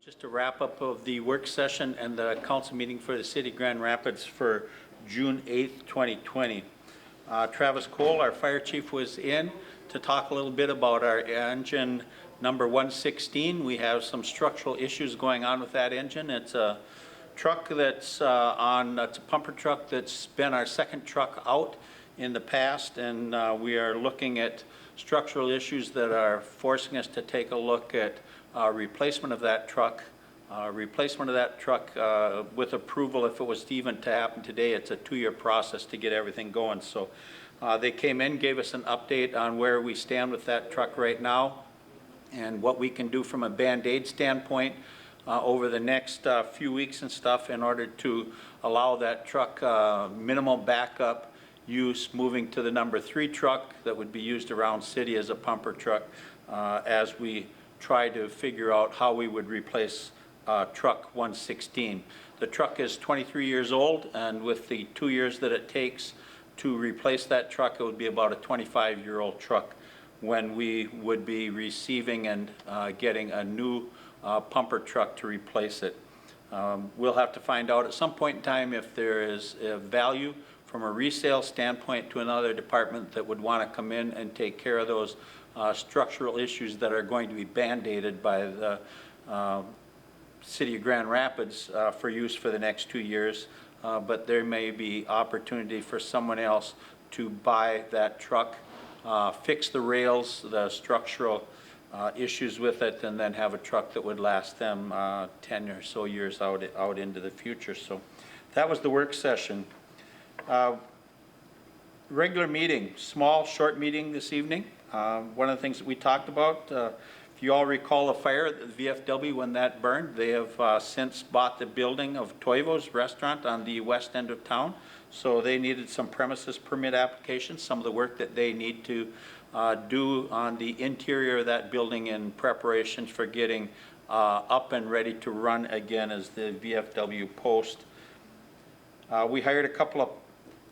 Just a wrap up of the work session and the council meeting for the City of Grand Rapids for June 8th, 2020. Travis Cole, our fire chief, was in to talk a little bit about our engine number 116. We have some structural issues going on with that engine. It's a truck that's it's a pumper truck that's been our second truck out in the past, and we are looking at structural issues that are forcing us to take a look at replacement of that truck. With approval, if it was even to happen today, it's a 2-year process to get everything going. So they came in, gave us an update on where we stand with that truck right now and what we can do from a Band-Aid standpoint over the next few weeks and stuff in order to allow that truck minimal backup use, moving to the number 3 truck that would be used around city as a pumper truck as we try to figure out how we would replace truck 116. The truck is 23 years old, and with the 2 years that it takes to replace that truck, it would be about a 25-year-old truck when we would be receiving and getting a new pumper truck to replace it. We'll have to find out at some point in time if there is a value from a resale standpoint to another department that would want to come in and take care of those structural issues that are going to be band-aided by the City of Grand Rapids for use for the next 2 years, but there may be opportunity for someone else to buy that truck, fix the rails, the structural issues with it, and then have a truck that would last them 10 or so years out into the future. So that was the work session. Regular meeting, small, short meeting this evening. One of the things that we talked about, if you all recall a fire at the VFW when that burned, they have since bought the building of Toivo's restaurant on the west end of town. So they needed some premises permit applications, some of the work that they need to do on the interior of that building in preparation for getting up and ready to run again as the VFW post. We hired a couple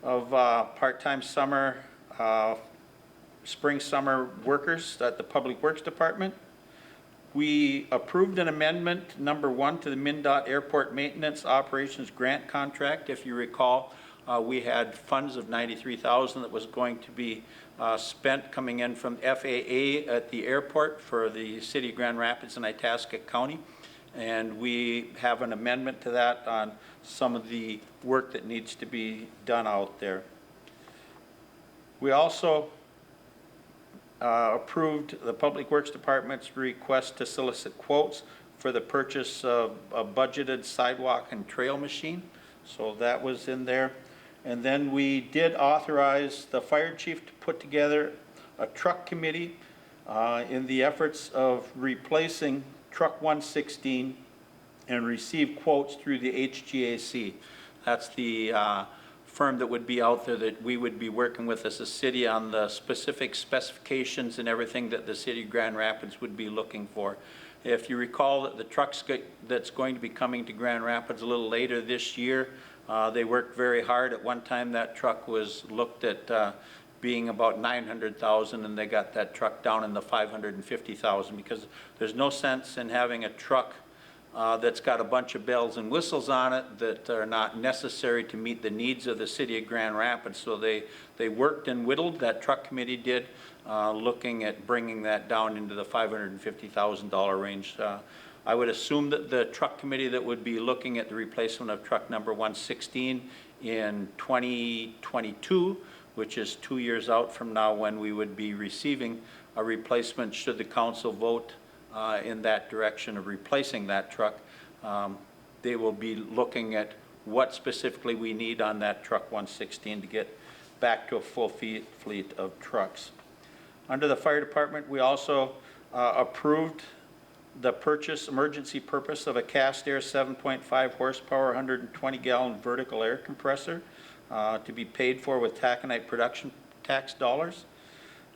of part-time summer spring-summer workers at the Public Works Department. We approved an amendment, number 1, to the MnDOT Airport Maintenance Operations Grant Contract. If you recall, we had funds of $93,000 that was going to be spent coming in from FAA at the airport for the City of Grand Rapids and Itasca County. And we have an amendment to that on some of the work that needs to be done out there. We also approved the Public Works Department's request to solicit quotes for the purchase of a budgeted sidewalk and trail machine. So that was in there. And then we did authorize the fire chief to put together a truck committee in the efforts of replacing truck 116 and receive quotes through the HGAC. That's the firm that would be out there that we would be working with as a city on the specific specifications and everything that the City of Grand Rapids would be looking for. If you recall that the truck that's going to be coming to Grand Rapids a little later this year, they worked very hard. At one time that truck was looked at being about $900,000, and they got that truck down in the $550,000 because there's no sense in having a truck that's got a bunch of bells and whistles on it that are not necessary to meet the needs of the City of Grand Rapids. So they worked and whittled, that truck committee did, looking at bringing that down into the $550,000 range. I would assume that the truck committee that would be looking at the replacement of truck number 116 in 2022, which is 2 years out from now when we would be receiving a replacement should the council vote in that direction of replacing that truck. They will be looking at what specifically we need on that truck 116 to get back to a full fleet of trucks. Under the fire department, we also approved the emergency purchase of a cast air 7.5 horsepower, 120-gallon vertical air compressor to be paid for with taconite production tax dollars.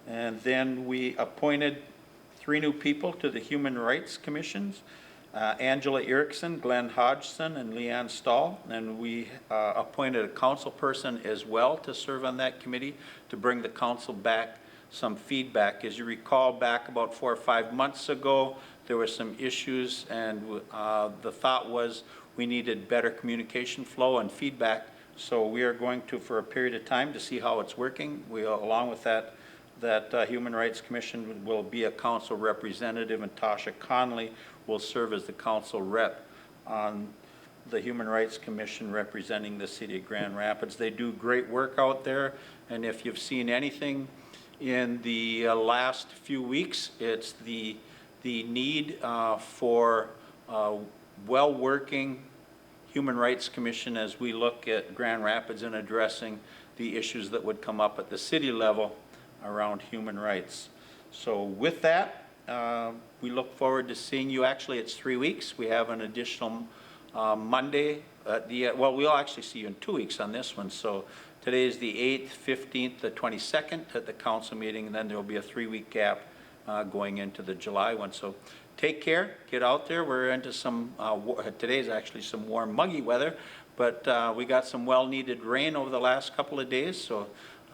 And then we appointed 3 new people to the Human Rights Commissions, Angela Erickson, Glenn Hodgson, and Leanne Stahl. And we appointed a council person as well to serve on that committee to bring the council back some feedback. As you recall, back about 4 or 5 months ago, there were some issues, and the thought was we needed better communication flow and feedback. So we are going to, for a period of time, to see how it's working. We, along with that Human Rights Commission will be a council representative, and Tasha Conley will serve as the council rep on the Human Rights Commission representing the city of Grand Rapids. They do great work out there, and if you've seen anything in the last few weeks, it's the need for well-working Human Rights Commission as we look at Grand Rapids and addressing the issues that would come up at the city level around human rights. So with that, we look forward to seeing you. Actually, it's 3 weeks. We have an additional Monday at the, well, we'll actually see you in 2 weeks on this one. So today is the 8th, 15th, the 22nd at the council meeting, and then there'll be a 3-week gap going into the July one. So take care, get out there. We're into some, today's actually some warm, muggy weather, but we got some well-needed rain over the last couple of days, so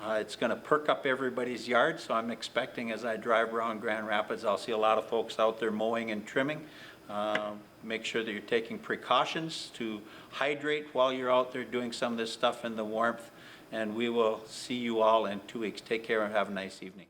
it's gonna perk up everybody's yard. So I'm expecting as I drive around Grand Rapids, I'll see a lot of folks out there mowing and trimming. Make sure that you're taking precautions to hydrate while you're out there doing some of this stuff in the warmth, and we will see you all in 2 weeks. Take care and have a nice evening.